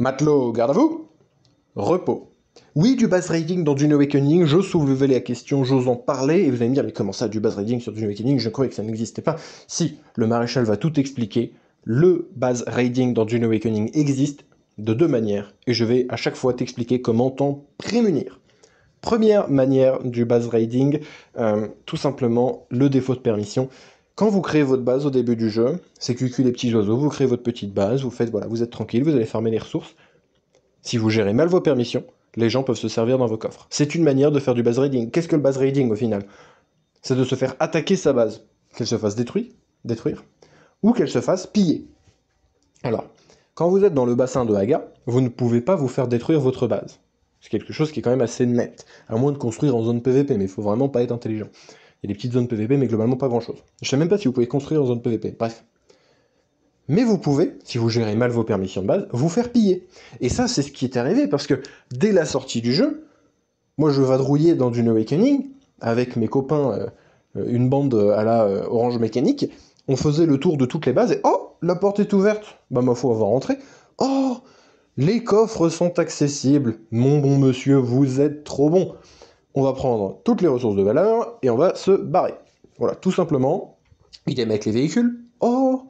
Matelot, garde à vous. Repos. Oui, du base raiding dans Dune Awakening, j'ose soulever la question, j'ose en parler, et vous allez me dire, mais comment ça, du base raiding sur Dune Awakening? Je croyais que ça n'existait pas. Si, le maréchal va tout expliquer, le base raiding dans Dune Awakening existe de deux manières, et je vais à chaque fois t'expliquer comment t'en prémunir. Première manière du base raiding, tout simplement le défaut de permission. Quand vous créez votre base au début du jeu, c'est QQ les petits oiseaux, vous créez votre petite base, vous faites, voilà, vous êtes tranquille, vous allez farmer les ressources. Si vous gérez mal vos permissions, les gens peuvent se servir dans vos coffres. C'est une manière de faire du base raiding. Qu'est-ce que le base raiding au final? C'est de se faire attaquer sa base, qu'elle se fasse détruire, ou qu'elle se fasse piller. Alors, quand vous êtes dans le bassin de Haga, vous ne pouvez pas vous faire détruire votre base. C'est quelque chose qui est quand même assez net, à moins de construire en zone PVP, mais il faut vraiment pas être intelligent. Il y a des petites zones PVP, mais globalement pas grand-chose. Je sais même pas si vous pouvez construire en zone PVP, bref. Mais vous pouvez, si vous gérez mal vos permissions de base, vous faire piller. Et ça, c'est ce qui est arrivé, parce que dès la sortie du jeu, moi je vadrouillais dans Dune Awakening, avec mes copains, une bande à la Orange Mécanique, on faisait le tour de toutes les bases, et oh, la porte est ouverte. Bah ma foi, on va rentrer. Oh, les coffres sont accessibles. Mon bon monsieur, vous êtes trop bon. On va prendre toutes les ressources de valeur, et on va se barrer. Voilà, tout simplement. Idem avec les véhicules. Oh,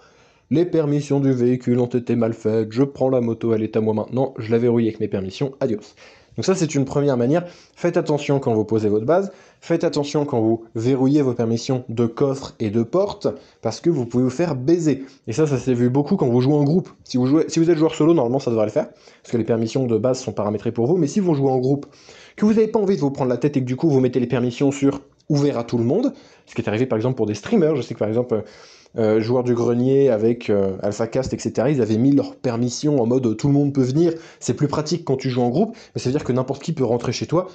les permissions du véhicule ont été mal faites, je prends la moto, elle est à moi maintenant, je la verrouille avec mes permissions, adios. Donc ça c'est une première manière, faites attention quand vous posez votre base, faites attention quand vous verrouillez vos permissions de coffre et de porte, parce que vous pouvez vous faire baiser. Et ça s'est vu beaucoup quand vous jouez en groupe. Si vous êtes joueur solo, normalement ça devrait le faire, parce que les permissions de base sont paramétrées pour vous, mais si vous jouez en groupe, que vous n'avez pas envie de vous prendre la tête et que du coup vous mettez les permissions sur ouvert à tout le monde, ce qui est arrivé par exemple pour des streamers, je sais que par exemple... joueurs du grenier avec AlphaCast, etc. Ils avaient mis leur permission en mode tout le monde peut venir. C'est plus pratique quand tu joues en groupe, mais ça veut dire que n'importe qui peut rentrer chez toi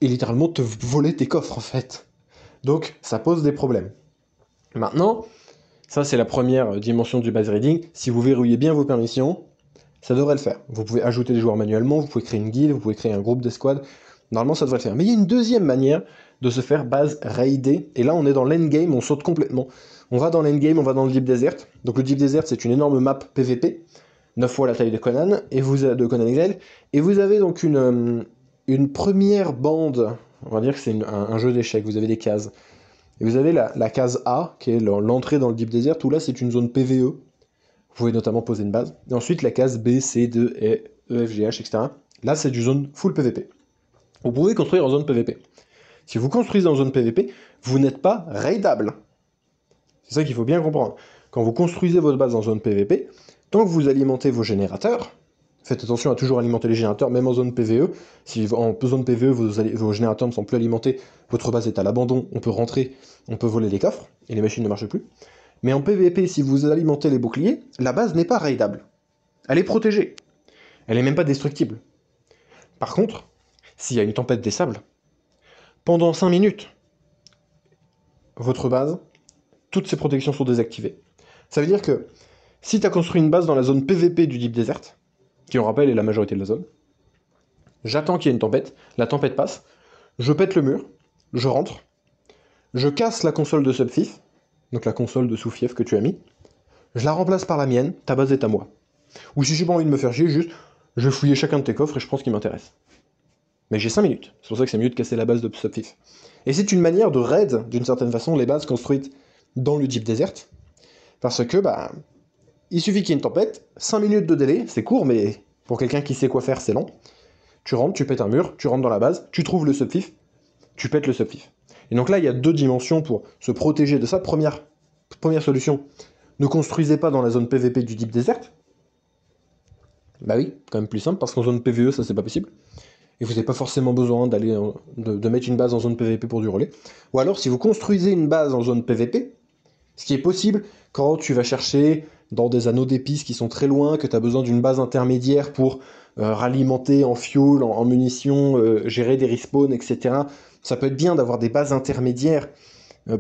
et littéralement te voler tes coffres en fait. Donc ça pose des problèmes. Maintenant, ça c'est la première dimension du base raiding. Si vous verrouillez bien vos permissions, ça devrait le faire. Vous pouvez ajouter des joueurs manuellement, vous pouvez créer une guilde, vous pouvez créer un groupe d'escouade. Normalement ça devrait le faire. Mais il y a une deuxième manière de se faire base raider, et là on est dans l'endgame, on saute complètement. On va dans l'endgame, on va dans le Deep Desert. Donc le Deep Desert, c'est une énorme map PVP, 9 fois la taille de Conan, de Conan Exile, et vous avez donc une première bande, on va dire que c'est un jeu d'échecs, vous avez des cases. Et vous avez la case A, qui est l'entrée dans le Deep Desert, où là c'est une zone PVE. Vous pouvez notamment poser une base. Et ensuite la case B, C, D, E, E, F, G, H, etc. Là c'est du zone full PVP. Vous pouvez construire en zone PVP. Si vous construisez en zone PVP, vous n'êtes pas raidable. C'est ça qu'il faut bien comprendre. Quand vous construisez votre base en zone PVP, tant que vous alimentez vos générateurs, faites attention à toujours alimenter les générateurs, même en zone PVE. Si en zone PVE, vos générateurs ne sont plus alimentés, votre base est à l'abandon, on peut rentrer, on peut voler les coffres, et les machines ne marchent plus. Mais en PVP, si vous alimentez les boucliers, la base n'est pas raidable. Elle est protégée. Elle n'est même pas destructible. Par contre, s'il y a une tempête des sables, pendant 5 minutes, votre base, toutes ces protections sont désactivées. Ça veut dire que si tu as construit une base dans la zone PVP du Deep Desert, qui on rappelle est la majorité de la zone, j'attends qu'il y ait une tempête, la tempête passe, je pète le mur, je rentre, je casse la console de Subfif, donc la console de sous-fief que tu as mis, je la remplace par la mienne, ta base est à moi. Ou si j'ai pas envie de me faire chier, juste, je vais fouiller chacun de tes coffres et je prends ce qui m'intéresse. Mais j'ai 5 minutes, c'est pour ça que c'est mieux de casser la base de Subfif. Et c'est une manière de raid, d'une certaine façon, les bases construites dans le Deep Desert, parce que, il suffit qu'il y ait une tempête, 5 minutes de délai, c'est court, mais pour quelqu'un qui sait quoi faire, c'est long. Tu rentres, tu pètes un mur, tu rentres dans la base, tu trouves le subfif, tu pètes le subfif. Et donc là, il y a deux dimensions pour se protéger de ça. Première solution, ne construisez pas dans la zone PVP du Deep Desert. Bah oui, quand même plus simple, parce qu'en zone PVE, ça c'est pas possible. Et vous n'avez pas forcément besoin de mettre une base en zone PVP pour du relais. Ou alors, si vous construisez une base en zone PVP, ce qui est possible quand tu vas chercher dans des anneaux d'épices qui sont très loin, que tu as besoin d'une base intermédiaire pour ralimenter en fuel, en munitions, gérer des respawns, etc. Ça peut être bien d'avoir des bases intermédiaires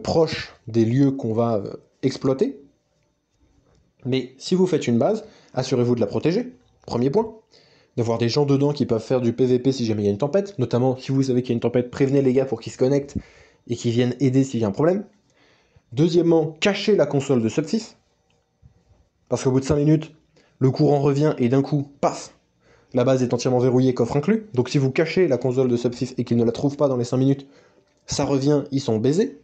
proches des lieux qu'on va exploiter. Mais si vous faites une base, assurez-vous de la protéger. Premier point. D'avoir des gens dedans qui peuvent faire du PVP si jamais il y a une tempête. Notamment, si vous savez qu'il y a une tempête, prévenez les gars pour qu'ils se connectent et qu'ils viennent aider s'il y a un problème. Deuxièmement, cachez la console de Subfif. Parce qu'au bout de 5 minutes, le courant revient et d'un coup, paf, La base est entièrement verrouillée, coffre inclus. Donc si vous cachez la console de Subsif et qu'ils ne la trouvent pas dans les 5 minutes, ça revient, ils sont baisés.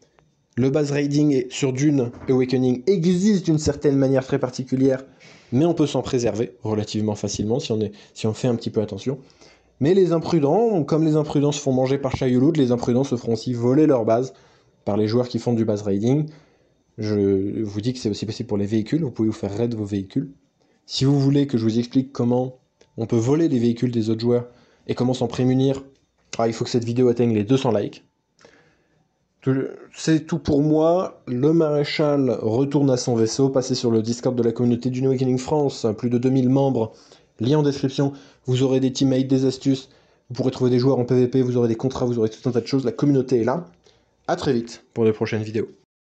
Le base raiding sur Dune Awakening existe d'une certaine manière très particulière, mais on peut s'en préserver relativement facilement si on fait un petit peu attention. Mais les imprudents, comme les imprudents se font manger par Chayouloud, les imprudents se feront aussi voler leur base par les joueurs qui font du base raiding. Je vous dis que c'est aussi possible pour les véhicules, vous pouvez vous faire raid vos véhicules. Si vous voulez que je vous explique comment on peut voler les véhicules des autres joueurs et comment s'en prémunir, il faut que cette vidéo atteigne les 200 likes. C'est tout pour moi. Le maréchal retourne à son vaisseau. Passez sur le Discord de la communauté Dune Awakening France. Plus de 2000 membres. Lien en description. Vous aurez des teammates, des astuces. Vous pourrez trouver des joueurs en PvP. Vous aurez des contrats. Vous aurez tout un tas de choses. La communauté est là. A très vite pour de prochaines vidéos.